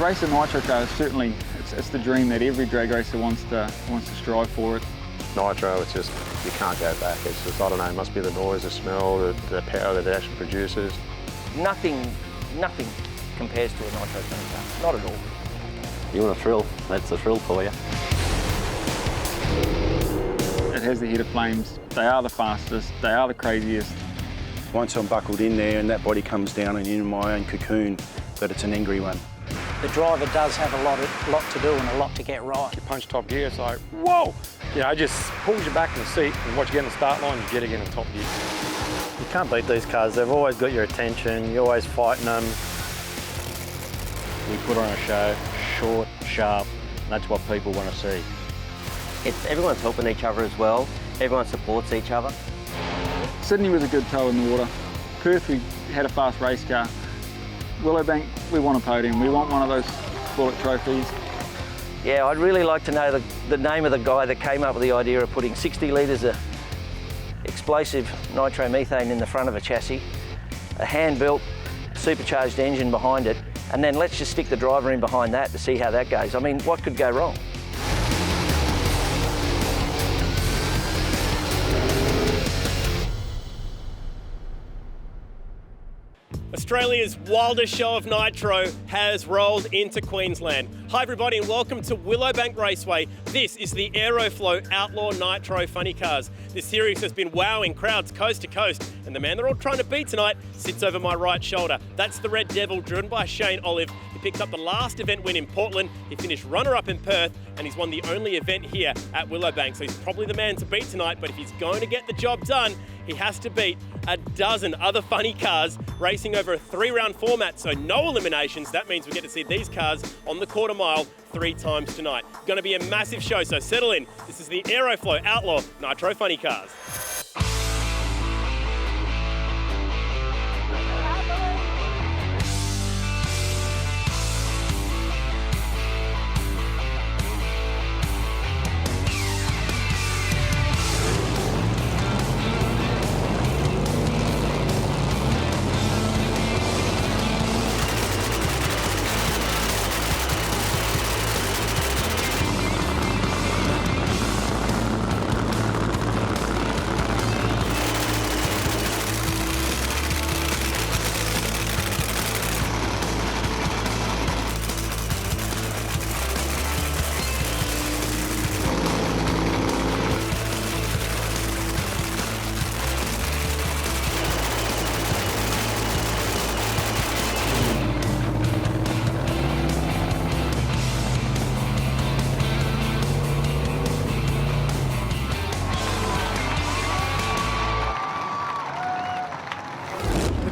race a nitro car is certainly, it's the dream that every drag racer wants to strive for it. Nitro, it's just, you can't go back. It's just, I don't know, it must be the noise, the smell, the power that it actually produces. Nothing compares to a nitro funny car, not at all. You want a thrill, that's the thrill for you. It has the head of flames. They are the fastest, they are the craziest. Once I'm buckled in there and that body comes down and in my own cocoon, that it's an angry one. The driver does have a lot to do and a lot to get right. You punch top gear, it's like, whoa! You know, it just pulls you back in the seat, and once you get in the start line, you get again in top gear. You can't beat these cars. They've always got your attention. You're always fighting them. We put on a show, short, sharp, and that's what people want to see. Everyone's helping each other as well. Everyone supports each other. Sydney was a good toe in the water. Perth, we had a fast race car. Willowbank, we want a podium. We want one of those bullet trophies. Yeah, I'd really like to know the name of the guy that came up with the idea of putting 60 litres of explosive nitromethane in the front of a chassis, a hand-built supercharged engine behind it, and then let's just stick the driver in behind that to see how that goes. I mean, what could go wrong? Australia's wildest show of nitro has rolled into Queensland. Hi everybody and welcome to Willowbank Raceway. This is the Aeroflow Outlaw Nitro Funny Cars. This series has been wowing crowds coast to coast, and the man they're all trying to beat tonight sits over my right shoulder. That's the Red Devil, driven by Shane Olive. He picked up the last event win in Portland, he finished runner-up in Perth, and he's won the only event here at Willowbank, so he's probably the man to beat tonight, but if he's going to get the job done, he has to beat a dozen other funny cars racing over a 3-round format, so no eliminations. That means we get to see these cars on the quarter mile 3 times tonight. Going to be a massive show, so settle in. This is the Aeroflow Outlaw Nitro Funny Cars.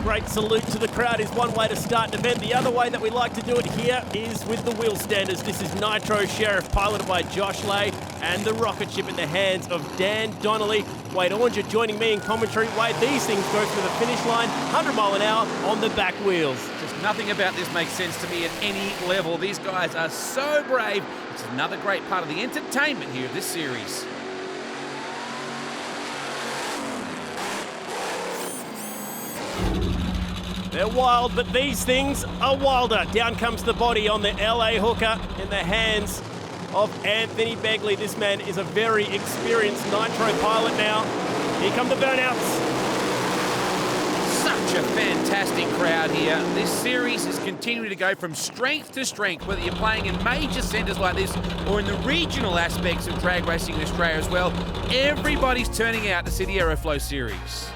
Great salute to the crowd is one way to start an event. The other way that we like to do it here is with the wheelstanders. This is Nitro Sheriff, piloted by Josh Lay, and the rocket ship in the hands of Dan Donnelly. Wade Oranger joining me in commentary. Wade, these things go through the finish line, 100 mile an hour on the back wheels. Just nothing about this makes sense to me at any level. These guys are so brave. It's another great part of the entertainment here of this series. They're wild, but these things are wilder. Down comes the body on the LA hooker in the hands of Anthony Begley. This man is a very experienced nitro pilot now. Here come the Burnouts. Such a fantastic crowd here. This series is continuing to go from strength to strength, whether you're playing in major centres like this or in the regional aspects of drag racing in Australia as well. Everybody's turning out to see the Aeroflow series.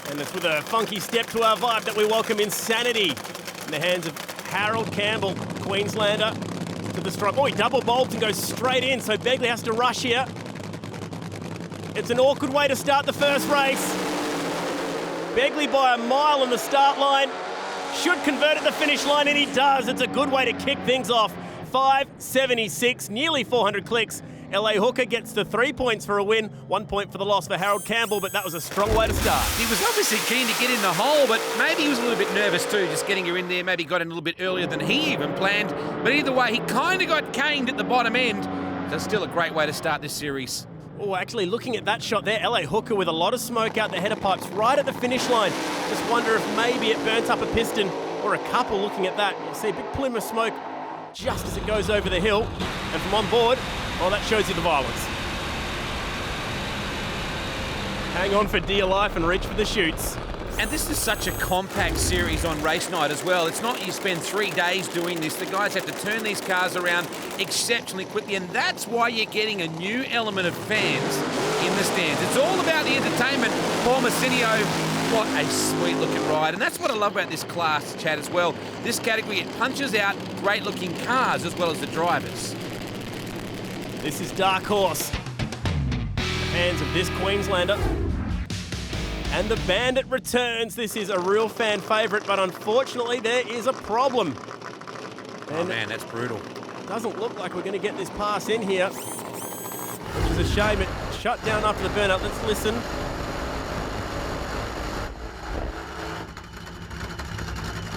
And it's with a funky step to our vibe that we welcome Insanity in the hands of Harold Campbell, Queenslander, to the strike. Oh, he double bolts and goes straight in, so Begley has to rush here. It's an awkward way to start the first race. Begley by a mile on the start line. Should convert at the finish line, and he does. It's a good way to kick things off. 576, nearly 400 clicks. LA Hooker gets the 3 points for a win, 1 point for the loss for Harold Campbell, but that was a strong way to start. He was obviously keen to get in the hole, but maybe he was a little bit nervous too, just getting her in there. Maybe got in a little bit earlier than he even planned. But either way, he kind of got caned at the bottom end. That's still a great way to start this series. Oh, actually, looking at that shot there, LA Hooker with a lot of smoke out the header pipes right at the finish line. Just wonder if maybe it burnt up a piston or a couple. Looking at that, you see a big plume of smoke just as it goes over the hill. And from on board, well, that shows you the violence. Hang on for dear life and reach for the chutes. And this is such a compact series on race night as well. It's not you spend 3 days doing this. The guys have to turn these cars around exceptionally quickly, and that's why you're getting a new element of fans in the stands. It's all about the entertainment. Paul Massinio, what a sweet-looking ride. And that's what I love about this class, Chad, as well. This category, it punches out great-looking cars as well as the drivers. This is Dark Horse. The hands of this Queenslander. And the Bandit returns. This is a real fan favourite, but unfortunately there is a problem. Oh man, that's brutal. Doesn't look like we're going to get this pass in here, which is a shame. It shut down after the burnout. Let's listen.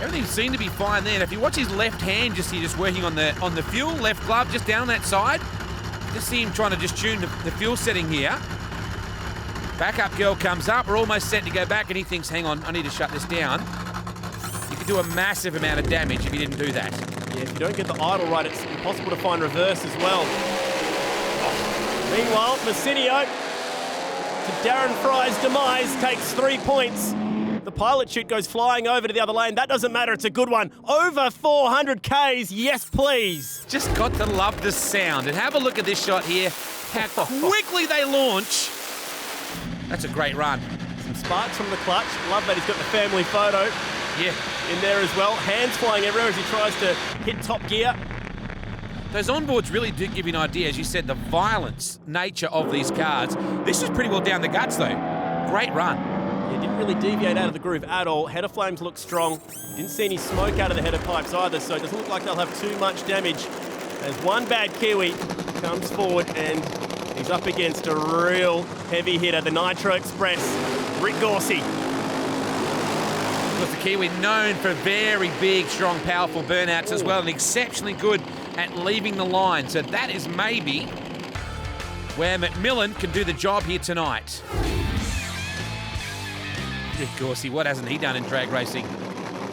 Everything seemed to be fine there. And if you watch his left hand just here, just working on the fuel, left glove just down that side. Just see him trying to just tune the fuel setting here. Backup girl comes up. We're almost set to go back, and he thinks, hang on, I need to shut this down. You could do a massive amount of damage if you didn't do that. Yeah, if you don't get the idle right, it's impossible to find reverse as well. Meanwhile, Massinio, to Darren Fry's demise, takes 3 points. The pilot chute goes flying over to the other lane. That doesn't matter, it's a good one. Over 400 Ks, yes please. Just got to love the sound. And have a look at this shot here. How quickly they launch. That's a great run. Some sparks from the clutch. Love that he's got the family photo in there as well. Hands flying everywhere as he tries to hit top gear. Those onboards really do give you an idea, as you said, the violence nature of these cars. This is pretty well down the guts though. Great run. Yeah, didn't really deviate out of the groove at all. Header flames look strong. Didn't see any smoke out of the header pipes either, so it doesn't look like they'll have too much damage. As one bad Kiwi comes forward and he's up against a real heavy hitter, the Nitro Express, Rick Gorsey. Look, the Kiwi known for very big, strong, powerful burnouts as well, and exceptionally good at leaving the line. So that is maybe where McMillan can do the job here tonight. Rick Gorsey, what hasn't he done in drag racing?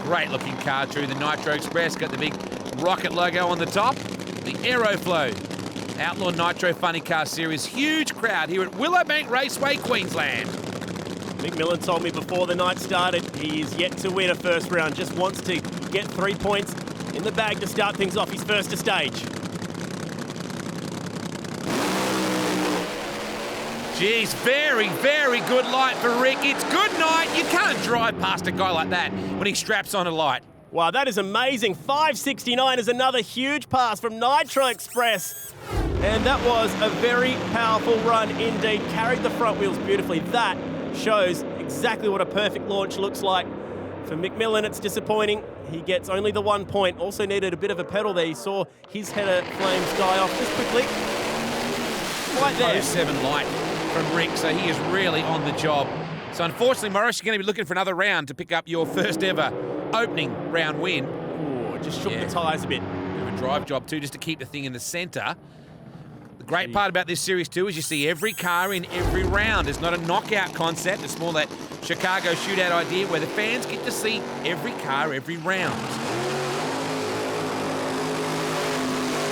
Great looking car too, the Nitro Express, got the big rocket logo on the top. The Aeroflow Outlaw Nitro Funny Car Series. Huge crowd here at Willowbank Raceway, Queensland. McMillan told me before the night started he is yet to win a first round, just wants to get 3 points in the bag to start things off his first stage. Geez, very, very good light for Rick. It's good night. You can't drive past a guy like that when he straps on a light. Wow, that is amazing. 569 is another huge pass from Nitro Express. And that was a very powerful run indeed. Carried the front wheels beautifully. That shows exactly what a perfect launch looks like. For McMillan, it's disappointing. He gets only the 1 point. Also needed a bit of a pedal there. He saw his header flames die off just quickly. Right there. 07 light from Rick, so he is really on the job. So unfortunately, Morris, you're going to be looking for another round to pick up your first ever opening round win. Ooh, just shook the tyres a bit. Bit of a drive job too, just to keep the thing in the centre. The great part about this series too is you see every car in every round. It's not a knockout concept. It's more that Chicago shootout idea where the fans get to see every car every round.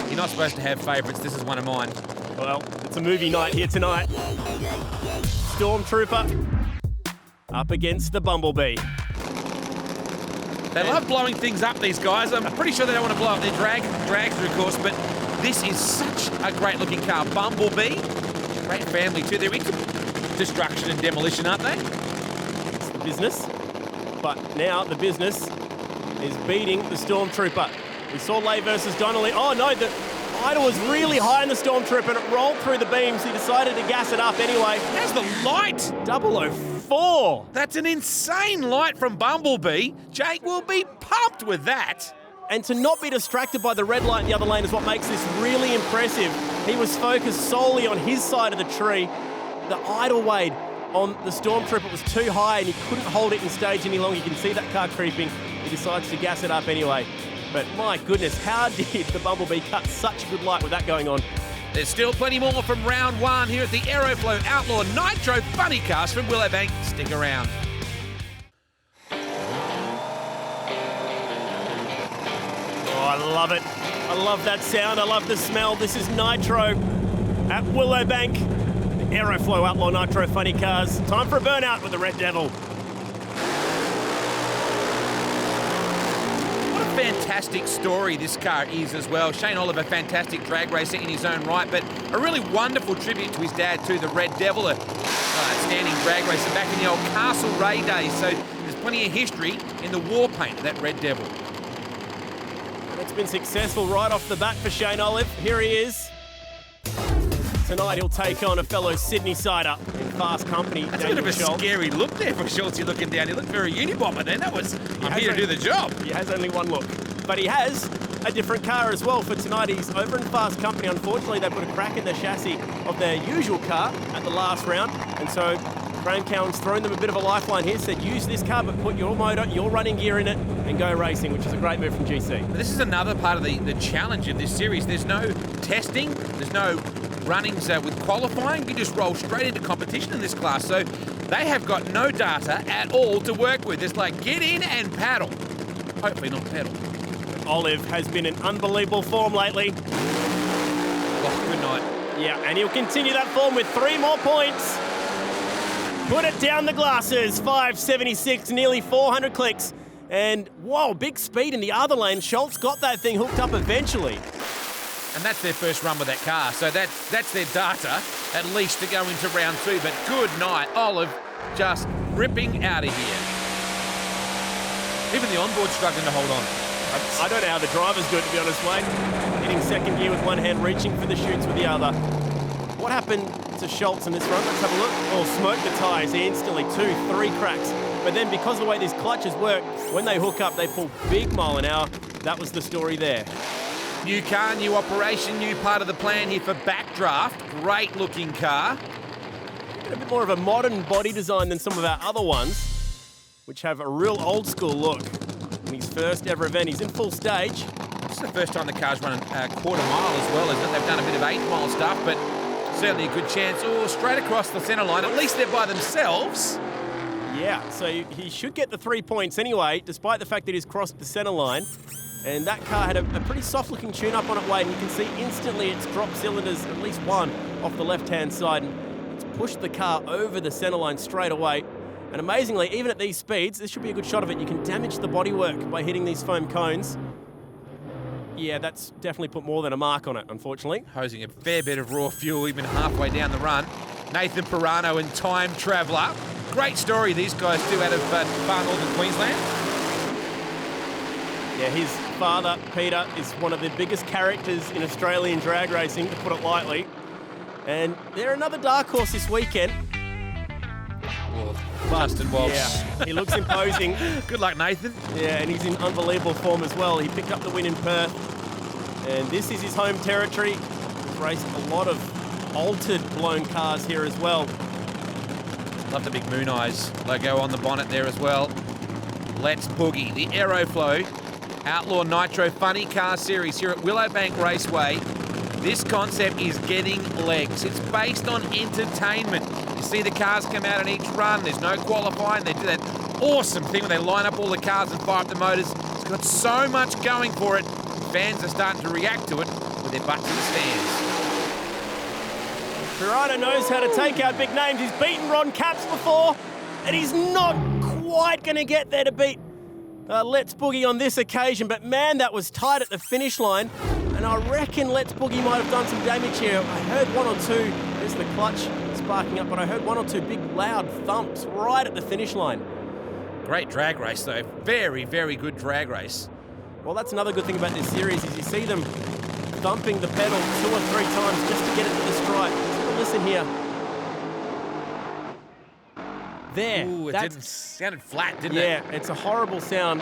You're not supposed to have favourites. This is one of mine. Well, it's a movie night here tonight. Stormtrooper up against the Bumblebee. They love blowing things up, these guys. I'm pretty sure they don't want to blow up their drag through course, but this is such a great looking car. Bumblebee, great family too. They're into destruction and demolition, aren't they? It's the business, but now the business is beating the Stormtrooper. We saw Lay versus Donnelly. Oh no, the idle was really high in the Stormtrooper and it rolled through the beams. He decided to gas it up anyway. There's the light. 004. That's an insane light from Bumblebee. Jake will be pumped with that. And to not be distracted by the red light in the other lane is what makes this really impressive. He was focused solely on his side of the tree. The idle weight on the Stormtrooper was too high and he couldn't hold it in stage any longer. You can see that car creeping. He decides to gas it up anyway. But my goodness, how did the Bumblebee cut such good light with that going on? There's still plenty more from round one here at the Aeroflow Outlaw Nitro Funny Cars from Willowbank. Stick around. Oh, I love it. I love that sound. I love the smell. This is Nitro at Willowbank. The Aeroflow Outlaw Nitro Funny Cars. Time for a burnout with the Red Devil. What a fantastic story this car is as well. Shane Oliver, fantastic drag racer in his own right, but a really wonderful tribute to his dad too, the Red Devil, a outstanding drag racer back in the old Castle Ray days. So there's plenty of history in the war paint of that Red Devil. It's been successful right off the bat for Shane Olive. Here he is. Tonight he'll take on a fellow Sydney sider in fast company. That's a bit of a scary look there for Schultz looking down. He looked very Unibomber then. That was, I'm here to do the job. He has only one look. But he has a different car as well for tonight. He's over in fast company. Unfortunately, they put a crack in the chassis of their usual car at the last round. And so Graham Cowan's thrown them a bit of a lifeline here, said use this car, but put your motor, your running gear in it and go racing, which is a great move from GC. But this is another part of the challenge of this series. There's no testing, there's no runnings with qualifying. You just roll straight into competition in this class. So they have got no data at all to work with. It's like get in and paddle. Hopefully not pedal. Olive has been in unbelievable form lately. Oh, good night. Yeah, and he'll continue that form with 3 more points. Put it down the glasses, 576, nearly 400 clicks. And whoa, big speed in the other lane. Schultz got that thing hooked up eventually. And that's their first run with that car. So that's their data, at least to go into round 2. But good night, Olive just ripping out of here. Even the onboard struggling to hold on. I don't know how the driver's good, to be honest, Wayne. Hitting second gear with one hand, reaching for the chutes with the other. What happened to Schultz in this run? Let's have a look. Oh, smoked the tyres. He instantly 2-3 cracks. But then because of the way these clutches work, when they hook up, they pull big mile an hour. That was the story there. New car, new operation, new part of the plan here for Backdraft. Great looking car. A bit more of a modern body design than some of our other ones, which have a real old school look. In his first ever event, he's in full stage. This is the first time the car's running a quarter mile as well, isn't it? They've done a bit of 8-mile stuff, but certainly a good chance. Oh, straight across the centre line. At least they're by themselves. Yeah, so he should get the 3 points anyway, despite the fact that he's crossed the centre line. And that car had a pretty soft-looking tune-up on it, Wade, and you can see instantly it's dropped cylinders, at least one, off the left-hand side. And it's pushed the car over the centre line straight away. And amazingly, even at these speeds, this should be a good shot of it. You can damage the bodywork by hitting these foam cones. Yeah, that's definitely put more than a mark on it, unfortunately. Hosing a fair bit of raw fuel even halfway down the run. Nathan Pirano and Time Traveller. Great story these guys do out of far northern Queensland. Yeah, his father, Peter, is one of the biggest characters in Australian drag racing, to put it lightly. And they're another dark horse this weekend. Justin Walsh. Yeah, he looks imposing. Good luck, Nathan. Yeah, and he's in unbelievable form as well. He picked up the win in Perth. And this is his home territory. He's raced a lot of altered blown cars here as well. Love the big Moon Eyes logo on the bonnet there as well. Let's boogie. The Aeroflow Outlaw Nitro Funny Car Series here at Willowbank Raceway. This concept is getting legs. It's based on entertainment. You see the cars come out on each run. There's no qualifying. They do that awesome thing where they line up all the cars and fire up the motors. It's got so much going for it. Fans are starting to react to it with their butts in the stands. Pirano knows how to take out big names. He's beaten Ron Capps before, and he's not quite going to get there to beat Let's Boogie on this occasion. But man, that was tight at the finish line. And I reckon Let's Boogie might have done some damage here. I heard one or two, there's the clutch sparking up, but I heard one or two big loud thumps right at the finish line. Great drag race though. Very, very good drag race. Well, that's another good thing about this series is you see them thumping the pedal 2 or 3 times just to get it to the stripe. Listen here. There. Ooh, it sounded flat, didn't it? Yeah, it's a horrible sound.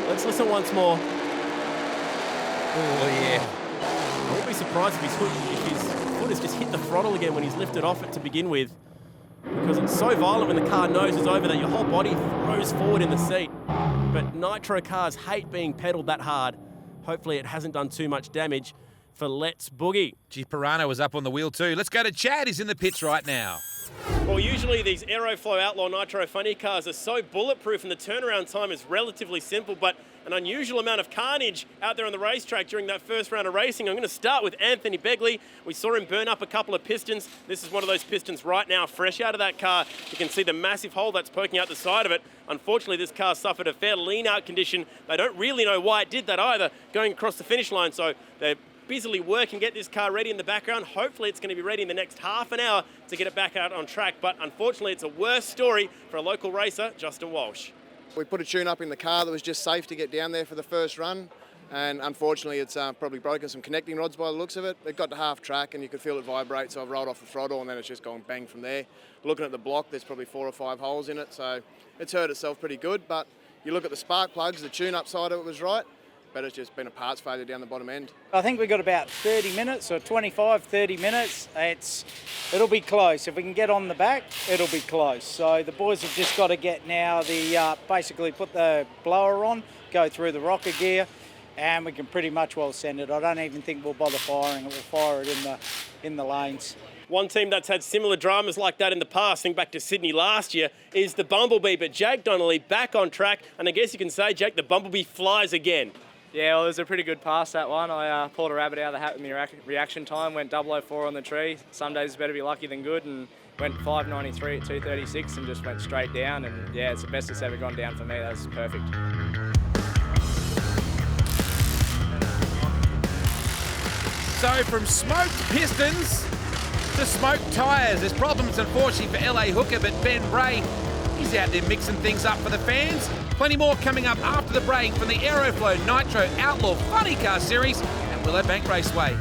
Let's listen once more. Oh, yeah. I wouldn't be surprised if his foot has just hit the throttle again when he's lifted off it to begin with, because it's so violent when the car noses over that your whole body throws forward in the seat. But nitro cars hate being pedaled that hard. Hopefully it hasn't done too much damage. for Let's Boogie. Gee, Pirano was up on the wheel too. Let's go to Chad. He's in the pits right now. Well, usually these Aeroflow Outlaw Nitro Funny cars are so bulletproof and the turnaround time is relatively simple, but an unusual amount of carnage out there on the racetrack during that first round of racing. I'm going to start with Anthony Begley. We saw him burn up a couple of pistons. This is one of those pistons right now, fresh out of that car. You can see the massive hole that's poking out the side of it. Unfortunately, this car suffered a fair lean-out condition. They don't really know why it did that either, going across the finish line, so they're busily working, get this car ready in the background. Hopefully it's going to be ready in the next half an hour to get it back out on track. But unfortunately, it's a worse story for a local racer, Justin Walsh. We put a tune up in the car that was just safe to get down there for the first run. And unfortunately, it's probably broken some connecting rods by the looks of it. It got to half track and you could feel it vibrate. So I've rolled off the throttle and then it's just gone bang from there. Looking at the block, there's probably 4 or 5 holes in it. So it's hurt itself pretty good. But you look at the spark plugs, the tune-up side of it was right. But it's just been a parts failure down the bottom end. I think we've got about 30 minutes or 25, 30 minutes. It'll be close. If we can get on the back, it'll be close. So the boys have just got to get now basically put the blower on, go through the rocker gear, and we can pretty much well send it. I don't even think we'll bother firing it. We'll fire it in the lanes. One team that's had similar dramas like that in the past, think back to Sydney last year, is the Bumblebee. But Jake Donnelly back on track, and I guess you can say, Jake, the Bumblebee flies again. Yeah, well, it was a pretty good pass, that one. I pulled a rabbit out of the hat with my reaction time, went 004 on the tree. Some days it's better to be lucky than good, and went 5.93 at 2.36 and just went straight down. And yeah, it's the best it's ever gone down for me. That was perfect. So from smoked pistons to smoked tyres. There's problems, unfortunately, for LA Hooker, but Ben Bray, he's out there mixing things up for the fans. Plenty more coming up after the break from the Aeroflow Nitro Outlaw Funny Car Series at Willowbank Raceway.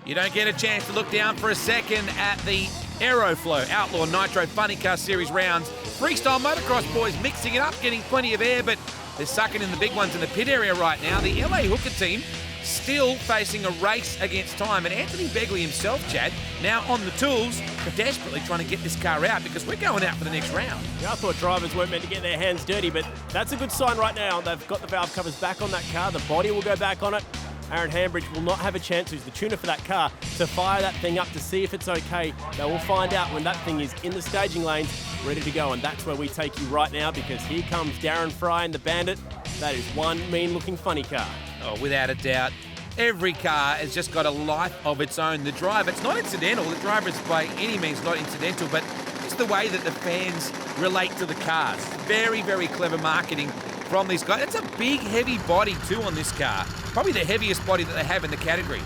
You don't get a chance to look down for a second at the Aeroflow Outlaw Nitro Funny Car Series rounds. Freestyle motocross boys mixing it up, getting plenty of air, but they're sucking in the big ones in the pit area right now. The LA Hooker team still facing a race against time. And Anthony Begley himself, Chad, now on the tools, desperately trying to get this car out because we're going out for the next round. Yeah, I thought drivers weren't meant to get their hands dirty, but that's a good sign right now. They've got the valve covers back on that car. The body will go back on it. Aaron Hambridge will not have a chance, who's the tuner for that car, to fire that thing up to see if it's okay. They will find out when that thing is in the staging lanes, ready to go. And that's where we take you right now, because here comes Darren Fry and the Bandit. That is one mean-looking funny car. Oh, without a doubt. Every car has just got a life of its own. The driver, it's not incidental. The driver is by any means not incidental, but it's the way that the fans relate to the cars. Very, very clever marketing from this guy. It's a big, heavy body too on this car. Probably the heaviest body that they have in the category.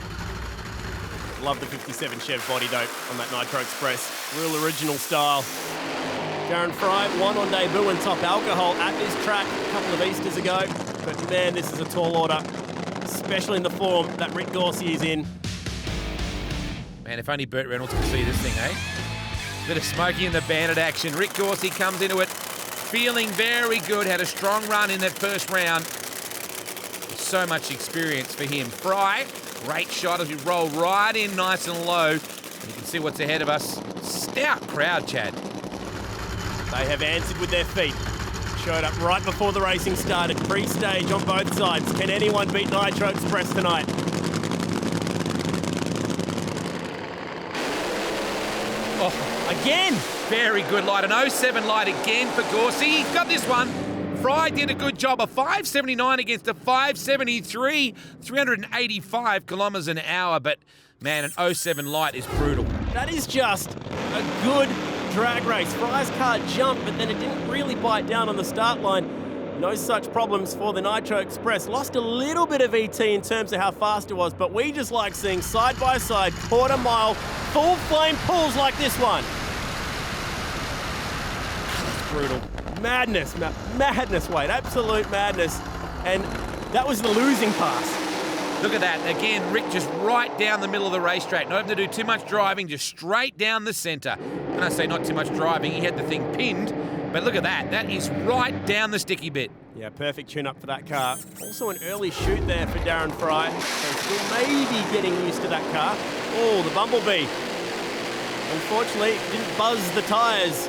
Love the 57 Chev body though on that Nitro Express. Real original style. Darren Fry won on debut in top alcohol at this track a couple of Easters ago. But man, this is a tall order, especially in the form that Rick Dorsey is in. Man, if only Burt Reynolds could see this thing, eh? Bit of Smokey in the Bandit action. Rick Dorsey comes into it feeling very good, had a strong run in that first round. So much experience for him. Fry, great shot as we roll right in nice and low. And you can see what's ahead of us. Stout crowd, Chad. They have answered with their feet. Showed up right before the racing started, pre-stage on both sides. Can anyone beat Nitro Express tonight? Oh, again! Very good light, an 07 light again for Gorsey. He's got this one. Fry did a good job, a 579 against a 573, 385 kilometres an hour, but man, an 07 light is brutal. That is just a good drag race. Fry's car jumped, but then it didn't really bite down on the start line. No such problems for the Nitro Express. Lost a little bit of ET in terms of how fast it was, but we just like seeing side-by-side, quarter-mile, full-flame pulls like this one. That's brutal. Madness, madness, Wade, absolute madness. And that was the losing pass. Look at that. Again, Rick just right down the middle of the racetrack. Not having to do too much driving, just straight down the centre. When I say not too much driving, he had the thing pinned. But look at that. That is right down the sticky bit. Yeah, perfect tune-up for that car. Also an early shoot there for Darren Fry. So still maybe getting used to that car. Oh, the Bumblebee. Unfortunately, didn't buzz the tyres.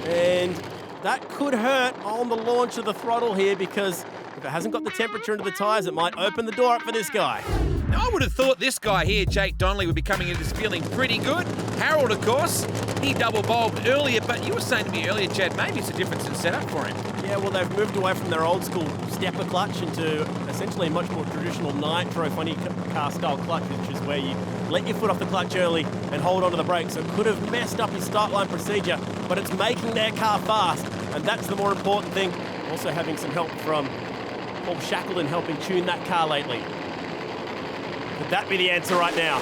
And that could hurt on the launch of the throttle here, because If it hasn't got the temperature into the tyres, it might open the door up for this guy. Now, I would have thought this guy here, Jake Donnelly, would be coming into this feeling pretty good. Harold, of course, he double bulbed earlier, but you were saying to me earlier, Chad, maybe it's a difference in setup for him. Yeah, well, they've moved away from their old school stepper clutch into essentially a much more traditional Nitro Funny car style clutch, which is where you let your foot off the clutch early and hold onto the brakes. So it could have messed up his start line procedure, but it's making their car fast, and that's the more important thing. Also having some help from Paul Shackleton helping tune that car lately. Could that be the answer right now?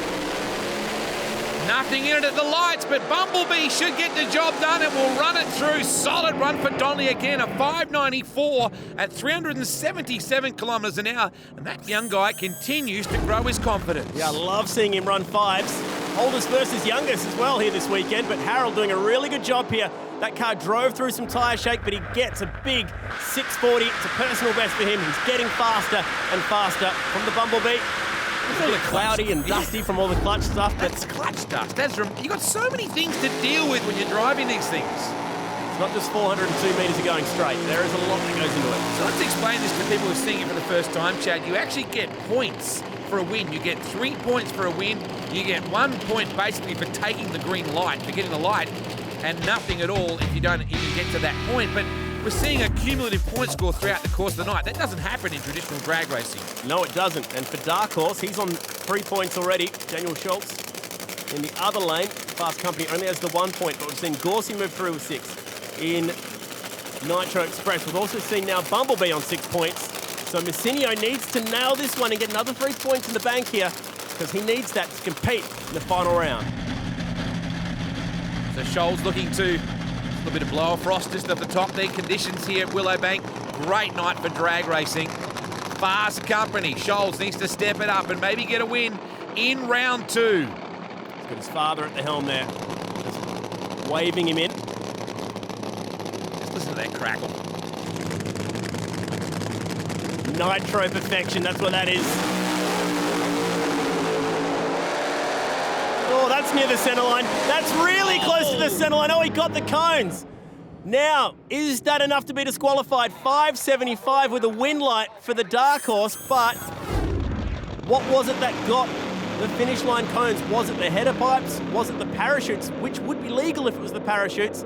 Nothing in it at the lights, but Bumblebee should get the job done and will run it through. Solid run for Donnelly again, a 594 at 377 kilometres an hour. And that young guy continues to grow his confidence. Yeah, I love seeing him run fives. Oldest versus youngest as well here this weekend, but Harold doing a really good job here. That car drove through some tyre shake, but he gets a big 640. It's a personal best for him. He's getting faster and faster from the Bumblebee. It's a little cloudy and dusty from all the clutch stuff. That's clutch dust. You've got so many things to deal with when you're driving these things. It's not just 402 metres of going straight. There is a lot that goes into it. So let's explain this to people who are seeing it for the first time, Chad. You actually get points for a win. You get 3 points for a win. You get 1 point basically for taking the green light, for getting the light, and nothing at all if you don't even get to that point. But we're seeing a cumulative point score throughout the course of the night. That doesn't happen in traditional drag racing. No, it doesn't. And for Dark Horse, he's on 3 points already. Daniel Schultz in the other lane. Fast Company only has the 1 point, but we've seen Gorsey move through with 6 in Nitro Express. We've also seen now Bumblebee on 6 points. So Messinio needs to nail this one and get another 3 points in the bank here, because he needs that to compete in the final round. So Scholes looking to a little bit of blower frost just at the top there. Conditions here at Willowbank. Great night for drag racing. Fast Company. Scholes needs to step it up and maybe get a win in round 2. He's got his father at the helm there, just waving him in. Just listen to that crackle. Nitro perfection, that's what that is. Oh, that's near the centre line. That's really close to the centre line. Oh, he got the cones. Now, is that enough to be disqualified? 575 with a win light for the Dark Horse, but what was it that got the finish line cones? Was it the header pipes? Was it the parachutes, which would be legal if it was the parachutes?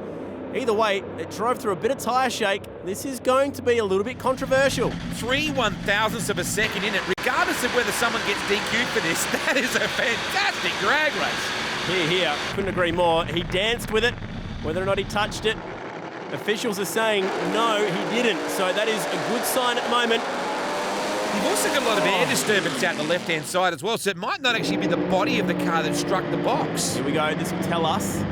Either way, it drove through a bit of tyre shake. This is going to be a little bit controversial. 3 1,000ths of a second in it. Regardless of whether someone gets DQ'd for this, that is a fantastic drag race. Here, couldn't agree more. He danced with it, whether or not he touched it. Officials are saying, no, he didn't. So that is a good sign at the moment. You've also got a lot of air disturbance out the left-hand side as well, so it might not actually be the body of the car that struck the box. Here we go, this will tell us.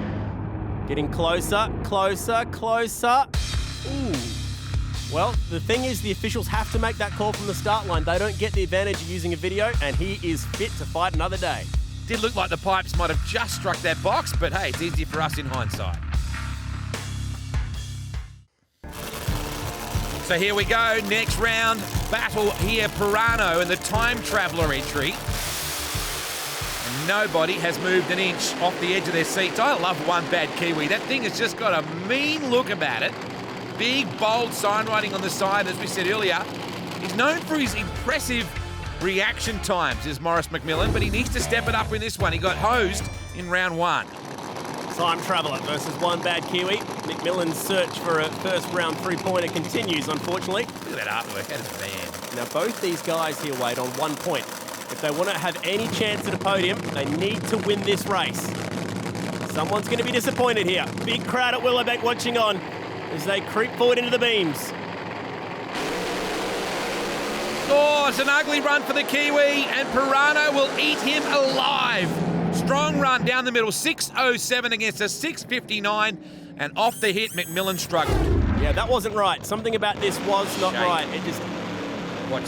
Getting closer, closer, closer. Ooh. Well, the thing is, the officials have to make that call from the start line. They don't get the advantage of using a video, and he is fit to fight another day. Did look like the pipes might have just struck that box, but hey, it's easier for us in hindsight. So here we go, next round, battle here, Pirano and the Time Traveller entry. And nobody has moved an inch off the edge of their seats. I love One Bad Kiwi. That thing has just got a mean look about it. Big, bold sign writing on the side, as we said earlier. He's known for his impressive reaction times, is Maurice McMillan, but he needs to step it up in this one. He got hosed in round 1. Time Traveller versus One Bad Kiwi. McMillan's search for a first round 3-pointer continues, unfortunately. Look at that artwork, that is bad. Now both these guys here wait on 1 point. If they want to have any chance at a podium, they need to win this race. Someone's going to be disappointed here. Big crowd at Willowbank watching on as they creep forward into the beams. Oh, it's an ugly run for the Kiwi, and Pirano will eat him alive. Strong run down the middle, 6.07 against a 6.59, and off the hit, McMillan struggled. Yeah, that wasn't right. Something about this was not Shake. right. It just... Watch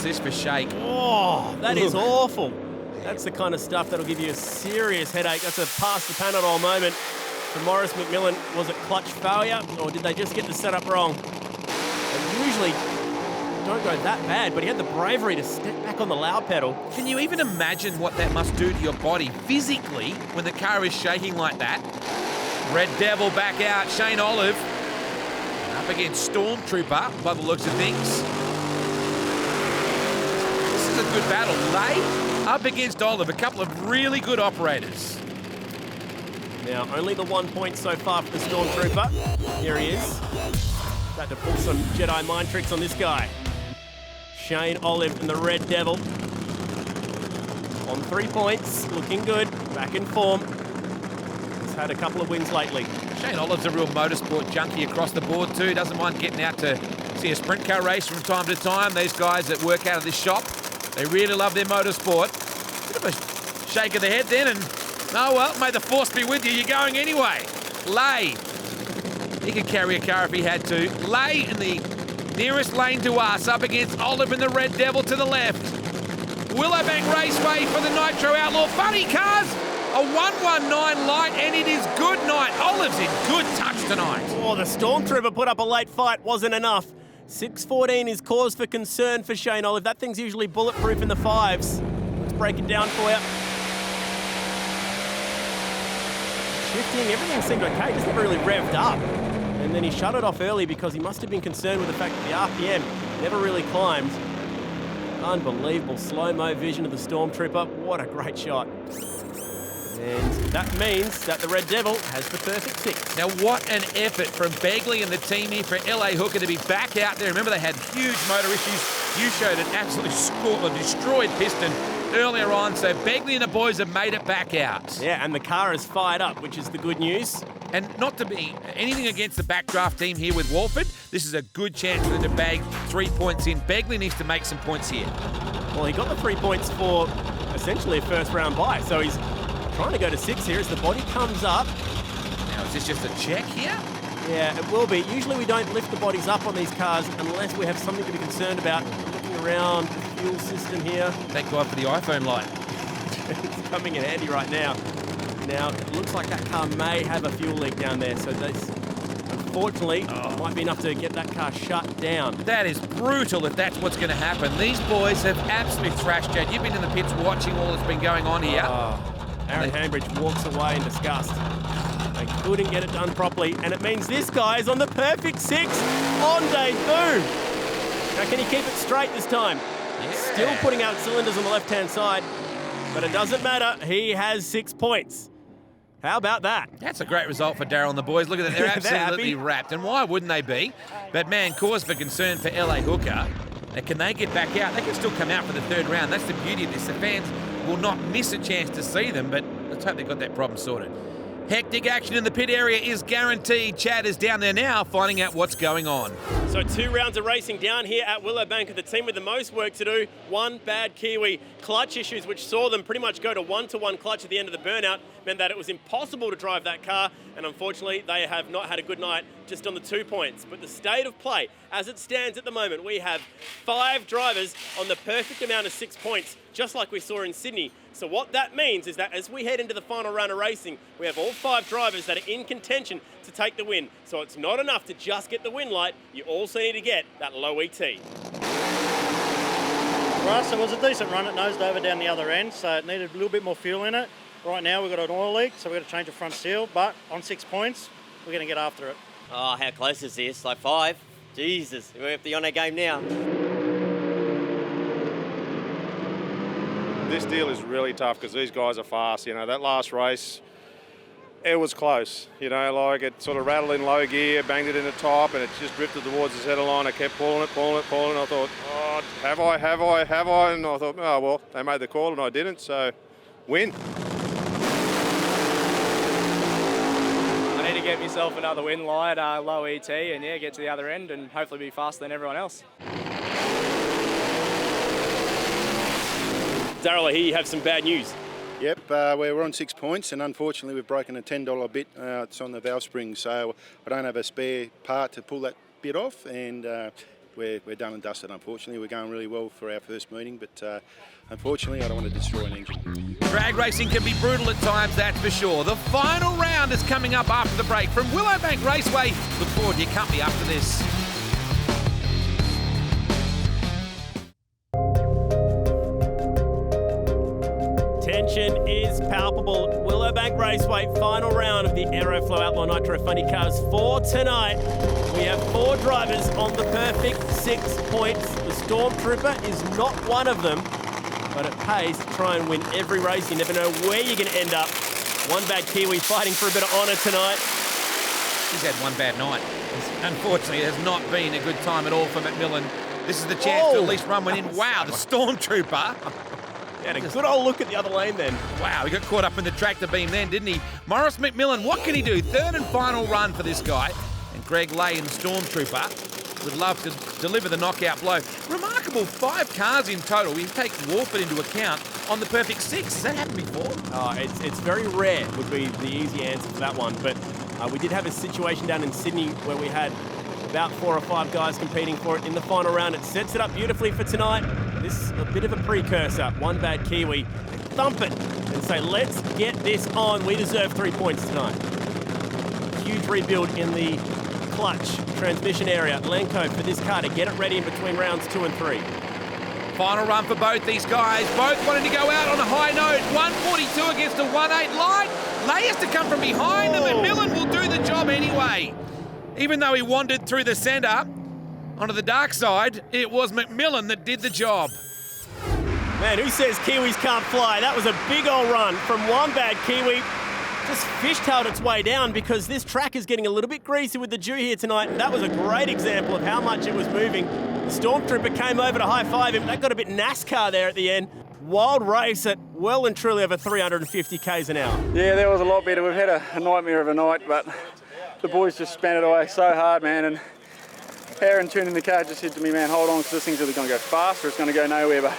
this for shake. Oh, that is awful. That's the kind of stuff that'll give you a serious headache. That's a pass the Panadol moment for Maurice McMillan. Was it clutch failure, or did they just get the setup wrong? They usually don't go that bad, but he had the bravery to step back on the loud pedal. Can you even imagine what that must do to your body physically when the car is shaking like that? Red Devil back out, Shane Olive up against Stormtrooper by the looks of things. is a good battle. Lay up against Olive, a couple of really good operators. Now, only the 1 point so far for the Stormtrooper. Here he is. Had to pull some Jedi mind tricks on this guy. Shane Olive and the Red Devil. On 3 points, looking good, back in form. He's had a couple of wins lately. Shane Olive's a real motorsport junkie across the board too. Doesn't mind getting out to see a sprint car race from time to time. These guys that work out of this shop, they really love their motorsport. Bit of a shake of the head then, and oh well, may the force be with you. You're going anyway. Lay. He could carry a car if he had to. Lay in the nearest lane to us, up against Olive and the Red Devil to the left. Willowbank Raceway for the Nitro Outlaw Funny Cars. A 119 light, and it is good night. Olive's in good touch tonight. Oh, the Stormtrooper put up a late fight, wasn't enough. 6:14 is cause for concern for Shane Olive. That thing's usually bulletproof in the 5s. Let's break it down for you. Shifting, everything seemed okay, just never really revved up. And then he shut it off early because he must have been concerned with the fact that the RPM never really climbed. Unbelievable slow-mo vision of the Stormtrooper. What a great shot. And that means that the Red Devil has the perfect 6. Now, what an effort from Begley and the team here for LA Hooker to be back out there. Remember, they had huge motor issues. You showed an absolutely destroyed piston earlier on, so Begley and the boys have made it back out. Yeah, and the car is fired up, which is the good news. And not to be anything against the backdraft team here with Walford, this is a good chance for them to bag 3 points in. Begley needs to make some points here. Well, he got the 3 points for essentially a first round bye, so he's trying to go to 6 here as the body comes up. Now, is this just a check here? Yeah, it will be. Usually we don't lift the bodies up on these cars unless we have something to be concerned about. Looking around the fuel system here. Thank God for the iPhone light. It's coming in handy right now. Now, it looks like that car may have a fuel leak down there, so this, unfortunately, might be enough to get that car shut down. That is brutal if that's what's going to happen. These boys have absolutely thrashed Jed. You've been in the pits watching all that's been going on here. Aaron Hambridge walks away in disgust. They couldn't get it done properly, and it means this guy is on the perfect 6 on debut. Now, can he keep it straight this time? Yeah. Still putting out cylinders on the left-hand side, but it doesn't matter. He has 6 points. How about that? That's a great result for Daryl and the boys. Look at that, they're absolutely wrapped. And why wouldn't they be? But man, cause for concern for LA Hooker. Now, can they get back out? They can still come out for the 3rd round. That's the beauty of this. The fans will not miss a chance to see them, but let's hope they've got that problem sorted. Hectic action in the pit area is guaranteed. Chad is down there now finding out what's going on. So 2 rounds of racing down here at Willowbank, and the team with the most work to do. One bad Kiwi. Clutch issues, which saw them pretty much go to 1-to-1 clutch at the end of the burnout, meant that it was impossible to drive that car, and unfortunately they have not had a good night just on the 2 points. But the state of play, as it stands at the moment, we have 5 drivers on the perfect amount of 6 points, just like we saw in Sydney. So what that means is that as we head into the final round of racing, we have all 5 drivers that are in contention to take the win. So it's not enough to just get the win light, you also need to get that low ET. For us, it was a decent run. It nosed over down the other end, so it needed a little bit more fuel in it. Right now we've got an oil leak, so we've got to change the front seal, but on 6 points, we're going to get after it. Oh, how close is this? Like 5? Jesus, we're up on our game now. This deal is really tough because these guys are fast. You know, that last race, it was close. You know, like it sort of rattled in low gear, banged it in the top, and it just drifted towards the center line. I kept pulling it. I thought, oh, have I? And I thought, oh, well, they made the call and I didn't, so win. I need to get myself another win light, low ET, and yeah, get to the other end and hopefully be faster than everyone else. Daryl, I hear you have some bad news. Yep, we're on 6 points, and unfortunately we've broken a $10 bit. It's on the valve spring, so I don't have a spare part to pull that bit off, and we're done and dusted, unfortunately. We're going really well for our first meeting, but unfortunately I don't want to destroy an engine. Drag racing can be brutal at times, that's for sure. The final round is coming up after the break. From Willowbank Raceway, look forward to your company after this. tension is palpable. Willowbank Raceway, final round of the Aeroflow Outlaw Nitro Funny Cars for tonight. We have 4 drivers on the perfect 6 points. The Stormtrooper is not one of them, but it pays to try and win every race. You never know where you're going to end up. One bad Kiwi fighting for a bit of honour tonight. He's had one bad night. Unfortunately, it has not been a good time at all for McMillan. This is the chance to at least run one in. Wow, the Stormtrooper. He had a good old look at the other lane then. Wow, he got caught up in the tractor beam then, didn't he? Morris McMillan, what can he do? 3rd and final run for this guy. And Greg Lay in the Stormtrooper would love to deliver the knockout blow. Remarkable 5 cars in total. We take Warford into account on the perfect 6. Has that happened before? Oh, it's very rare would be the easy answer to that one. But we did have a situation down in Sydney where we had about 4 or 5 guys competing for it in the final round. It sets it up beautifully for tonight. This is a bit of a precursor. One bad Kiwi. Thump it and say, let's get this on. We deserve 3 points tonight. Huge rebuild in the clutch transmission area. Lenko for this car to get it ready in between rounds 2 and 3. Final run for both these guys. Both wanting to go out on a high note. 142 against a 1.8 line. Lay has to come from behind them, and McMillan will do the job anyway. Even though he wandered through the centre onto the dark side, it was McMillan that did the job. Man, who says Kiwis can't fly? That was a big old run from one bad Kiwi. Just fishtailed its way down because this track is getting a little bit greasy with the dew here tonight. That was a great example of how much it was moving. The Stormtrooper came over to high-five him. That got a bit NASCAR there at the end. Wild race at well and truly over 350 k's an hour. Yeah, that was a lot better. We've had a nightmare of a night, but the boys just span it away so hard, man. And Aaron tuning the car just said to me, man, hold on, because this thing's either going to go fast or it's going to go nowhere. But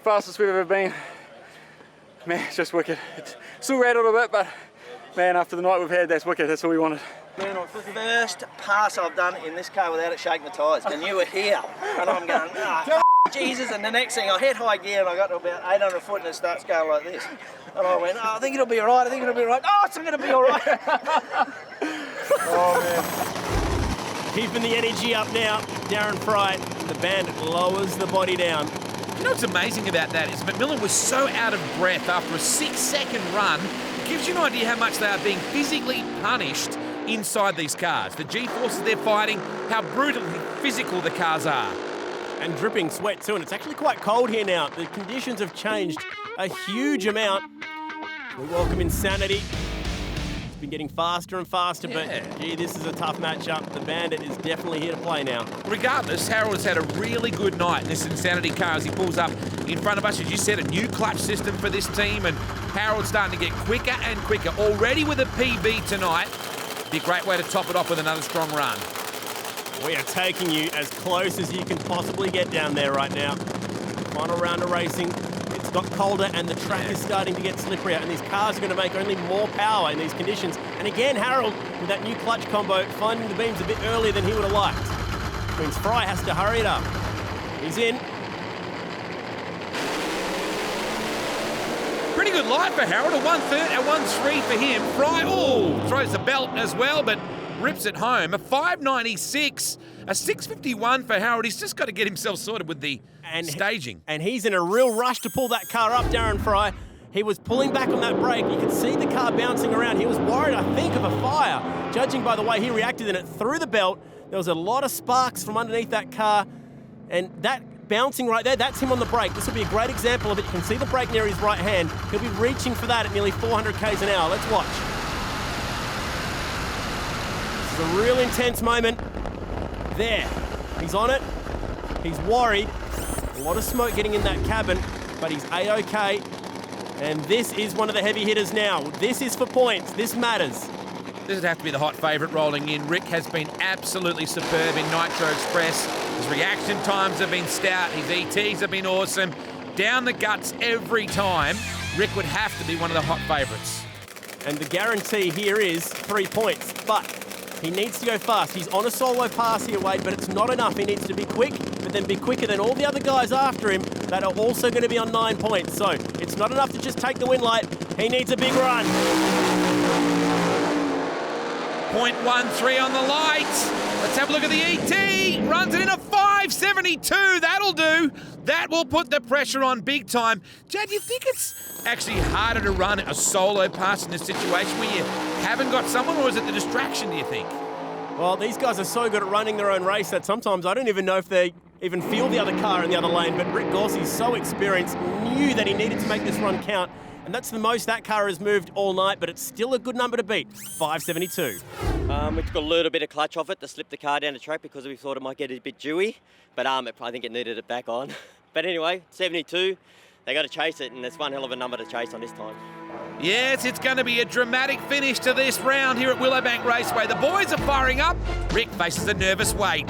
fastest we've ever been. Man, it's just wicked. It's still rattled a bit, but man, after the night we've had, that's wicked. That's all we wanted. First pass I've done in this car without it shaking the tyres, and you were here. And I'm going, Jesus, and the next thing I hit high gear and I got to about 800 foot and it starts going like this. And I went, I think it'll be all right, I think it'll be all right. Oh, it's not going to be all right. Oh, man. Keeping the energy up now, Darren Fry. The Bandit lowers the body down. You know what's amazing about that is McMillan was so out of breath after a 6-second run. It gives you an idea how much they are being physically punished inside these cars. The G-forces they're fighting, how brutally physical the cars are. And dripping sweat too, and it's actually quite cold here now. The conditions have changed a huge amount. We welcome Insanity. It's been getting faster and faster, but gee, this is a tough matchup. The Bandit is definitely here to play now. Regardless, Harold has had a really good night in this Insanity car as he pulls up in front of us. As you said, a new clutch system for this team, and Harold's starting to get quicker and quicker. Already with a PB tonight. Be a great way to top it off with another strong run. We are taking you as close as you can possibly get down there right now. Final round of racing. It's got colder and the track is starting to get slipperier, and these cars are going to make only more power in these conditions. And again, Harold, with that new clutch combo, finding the beams a bit earlier than he would have liked. Means Fry has to hurry it up. He's in. Pretty good line for Harold, a 1.3 and 1.3 for him. Fry, throws the belt as well, but rips it home. A 5.96, a 6.51 for Harold. He's just got to get himself sorted with the staging. And he's in a real rush to pull that car up, Darren Fry. He was pulling back on that brake. You could see the car bouncing around. He was worried, I think, of a fire. Judging by the way he reacted in it through the belt, there was a lot of sparks from underneath that car. And that bouncing right there, that's him on the brake. This will be a great example of it. You can see the brake near his right hand. He'll be reaching for that at nearly 400 k's an hour. Let's watch. This is a real intense moment. There, he's on it. He's worried. A lot of smoke getting in that cabin, but he's A-OK. And this is one of the heavy hitters now. This is for points. This matters. This would have to be the hot favourite rolling in. Rick has been absolutely superb in Nitro Express. His reaction times have been stout. His ETs have been awesome. Down the guts every time. Rick would have to be one of the hot favourites. And the guarantee here is 3 points, but he needs to go fast. He's on a solo pass here, Wade, but it's not enough. He needs to be quick, but then be quicker than all the other guys after him that are also going to be on 9 points. So it's not enough to just take the win light. He needs a big run. .13 on the lights. Let's have a look at the ET. Runs it in a 5.72. That'll do. That will put the pressure on big time. Jad, do you think it's actually harder to run a solo pass in a situation where you haven't got someone, or is it the distraction, do you think? Well, these guys are so good at running their own race that sometimes I don't even know if they even feel the other car in the other lane, but Rick Gorsey's so experienced, knew that he needed to make this run count, and that's the most that car has moved all night, but it's still a good number to beat, 5.72. We took a little bit of clutch off it to slip the car down the track because we thought it might get a bit dewy, but I think it needed it back on. But anyway, 72, they got to chase it, and it's one hell of a number to chase on this time. Yes, it's going to be a dramatic finish to this round here at Willowbank Raceway. The boys are firing up. Rick faces a nervous wait.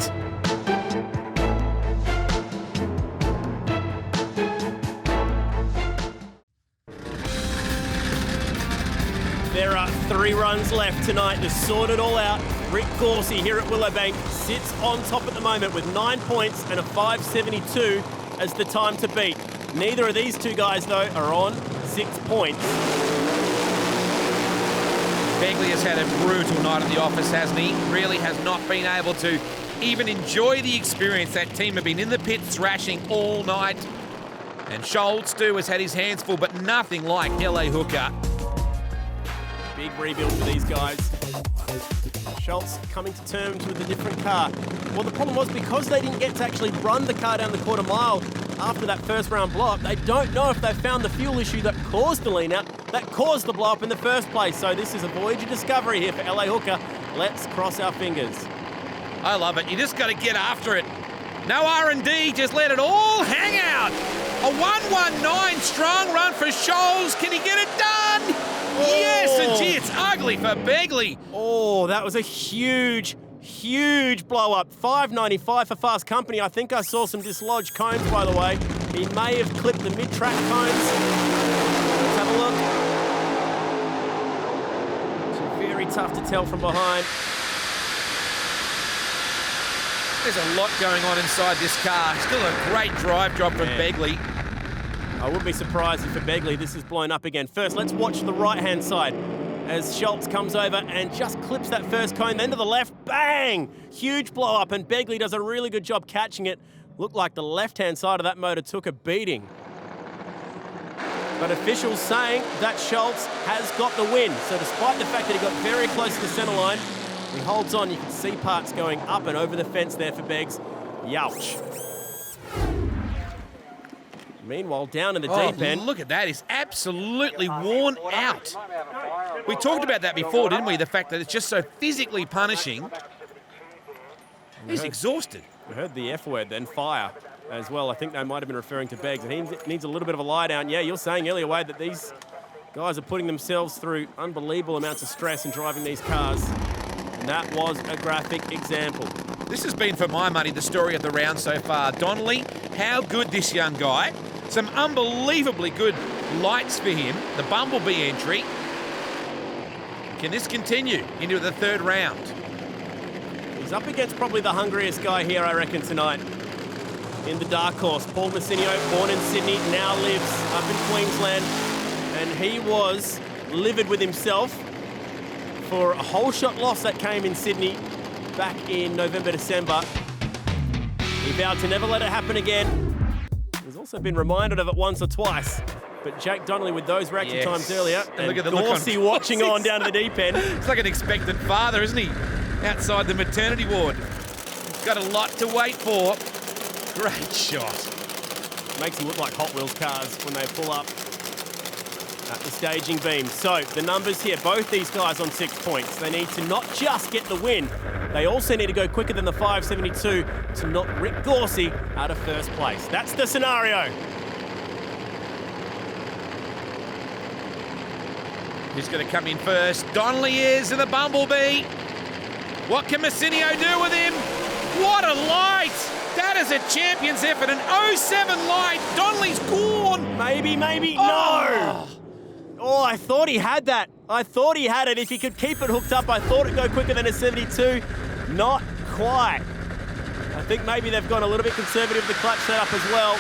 There are 3 runs left tonight to sort it all out. Rick Gorsey here at Willowbank sits on top at the moment with 9 points and a 5.72 as the time to beat. Neither of these two guys, though, are on 6 points. Begley has had a brutal night at the office, hasn't he? Really has not been able to even enjoy the experience. That team have been in the pit thrashing all night. And Schultz, too, has had his hands full, but nothing like LA Hooker. Big rebuild for these guys. Schultz coming to terms with a different car. Well, the problem was because they didn't get to actually run the car down the quarter mile after that first round blow-up, they don't know if they found the fuel issue that caused the lean-out, that caused the blow-up in the first place. So this is a voyage of discovery here for LA Hooker. Let's cross our fingers. I love it. You just got to get after it. No R&D, just let it all hang out. A 119 strong run for Scholes. Can he get it done? Oh. Yes, and gee, it's ugly for Begley. Oh, that was a huge blow up. 5.95 for Fast Company. I think I saw some dislodged cones, by the way. He may have clipped the mid-track cones. Let's have a look. It's very tough to tell from behind. There's a lot going on inside this car. Still a great drive job from Begley. I wouldn't be surprised if for Begley this is blown up again. First, let's watch the right-hand side as Schultz comes over and just clips that first cone. Then to the left, bang! Huge blow-up, and Begley does a really good job catching it. Looked like the left-hand side of that motor took a beating. But officials saying that Schultz has got the win. So despite the fact that he got very close to the centre line, he holds on. You can see parts going up and over the fence there for Beggs. Youch. Meanwhile, down in the deep end. Look at that. He's absolutely worn out. We talked about that before, didn't we? The fact that it's just so physically punishing. He's exhausted. We heard the F word then, fire, as well. I think they might have been referring to Beggs. He needs a little bit of a lie down. Yeah, you're saying earlier, Wade, that these guys are putting themselves through unbelievable amounts of stress in driving these cars. And that was a graphic example. This has been, for my money, the story of the round so far. Donnelly, how good this young guy. Some unbelievably good lights for him. The Bumblebee entry. Can this continue into the third round? He's up against probably the hungriest guy here, I reckon, tonight. In the dark horse, Paul Massinio, born in Sydney, now lives up in Queensland. And he was livid with himself for a whole shot loss that came in Sydney back in November, December. He vowed to never let it happen again. He's also been reminded of it once or twice. But Jake Donnelly with those reaction times earlier, and look at the Gorsey watching on down to the deep end. It's like an expectant father, isn't he? Outside the maternity ward. He's got a lot to wait for. Great shot. Makes them look like Hot Wheels cars when they pull up at the staging beam. So the numbers here, both these guys on 6 points. They need to not just get the win, they also need to go quicker than the 5.72 to knock Rick Gorsey out of first place. That's the scenario. Who's going to come in first? Donnelly is in the Bumblebee. What can Massinio do with him? What a light! That is a champion's effort, an 07 light. Donnelly's gone. Maybe, no. Oh, I thought he had that. I thought he had it. If he could keep it hooked up, I thought it'd go quicker than a 72. Not quite. I think maybe they've gone a little bit conservative with the clutch setup as well.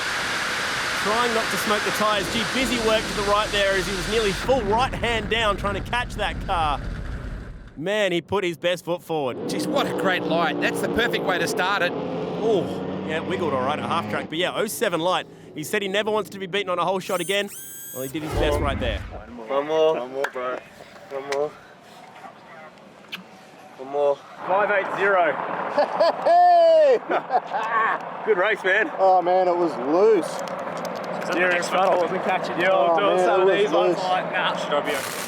Trying not to smoke the tyres. Gee, busy work to the right there as he was nearly full right hand down trying to catch that car. Man, he put his best foot forward. Jeez, what a great light. That's the perfect way to start it. Oh, yeah, wiggled all right at half track. But yeah, 07 light. He said he never wants to be beaten on a whole shot again. Well, he did his best right there. One more, bro. One more. One more. 580. Good race, man. Oh man, it was loose. Steering funnel wasn't catching you. Doing some of these ones like, nah, should I be okay?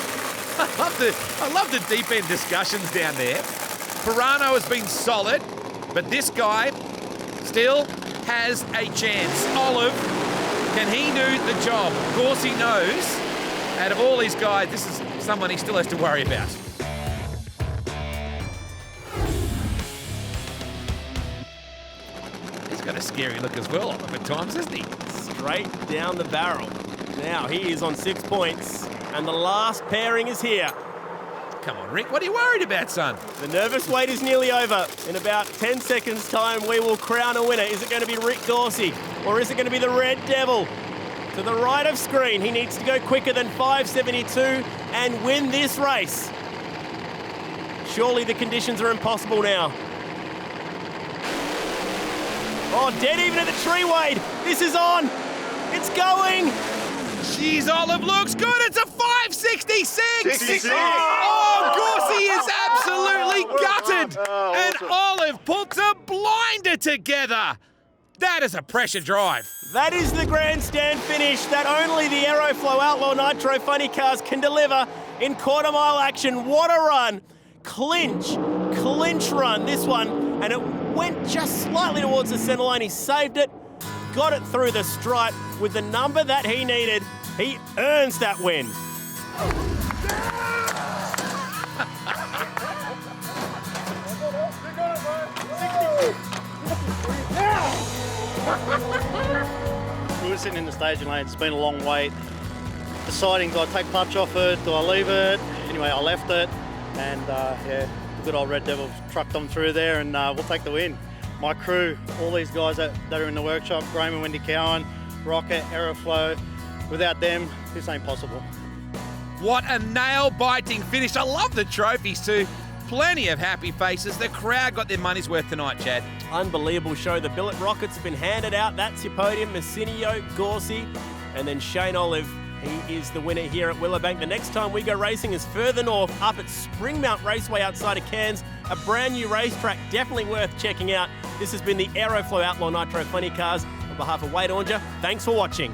I love the deep end discussions down there. Pirano has been solid, but this guy still has a chance. Olive, can he do the job? Of course he knows. Out of all these guys, this is someone he still has to worry about. He's got a scary look as well at times, hasn't he? Straight down the barrel. Now he is on 6 points, and the last pairing is here. Come on, Rick, what are you worried about, son? The nervous wait is nearly over. In about 10 seconds' time, we will crown a winner. Is it going to be Rick Dorsey, or is it going to be the Red Devil? To the right of screen, he needs to go quicker than 5:72 and win this race. Surely the conditions are impossible now. Oh, dead even at the tree, Wade. This is on. It's going. Jeez, Olive looks good. It's a 5:66. 66. Oh, Gorsey is absolutely gutted. And Olive puts a blinder together. That is a pressure drive. That is the grandstand finish that only the Aeroflow Outlaw Nitro Funny Cars can deliver in quarter mile action. What a run. Clinch run, this one. And it went just slightly towards the centre line. He saved it, got it through the stripe with the number that he needed. He earns that win. We were sitting in the staging lane. It's been a long wait. Deciding, do I take clutch off it? Do I leave it? Anyway, I left it. And yeah, the good old Red Devil trucked on through there, and we'll take the win. My crew, all these guys that are in the workshop, Graham and Wendy Cowan, Rocket, Aeroflow, without them, this ain't possible. What a nail-biting finish. I love the trophies too. Plenty of happy faces. The crowd got their money's worth tonight, Chad. Unbelievable show. The billet rockets have been handed out. That's your podium. Messinio, Gorsey, and then Shane Olive. He is the winner here at Willowbank. The next time we go racing is further north, up at Springmount Raceway outside of Cairns. A brand new racetrack, definitely worth checking out. This has been the Aeroflow Outlaw Nitro Funny Cars. On behalf of Wade Oranger, thanks for watching.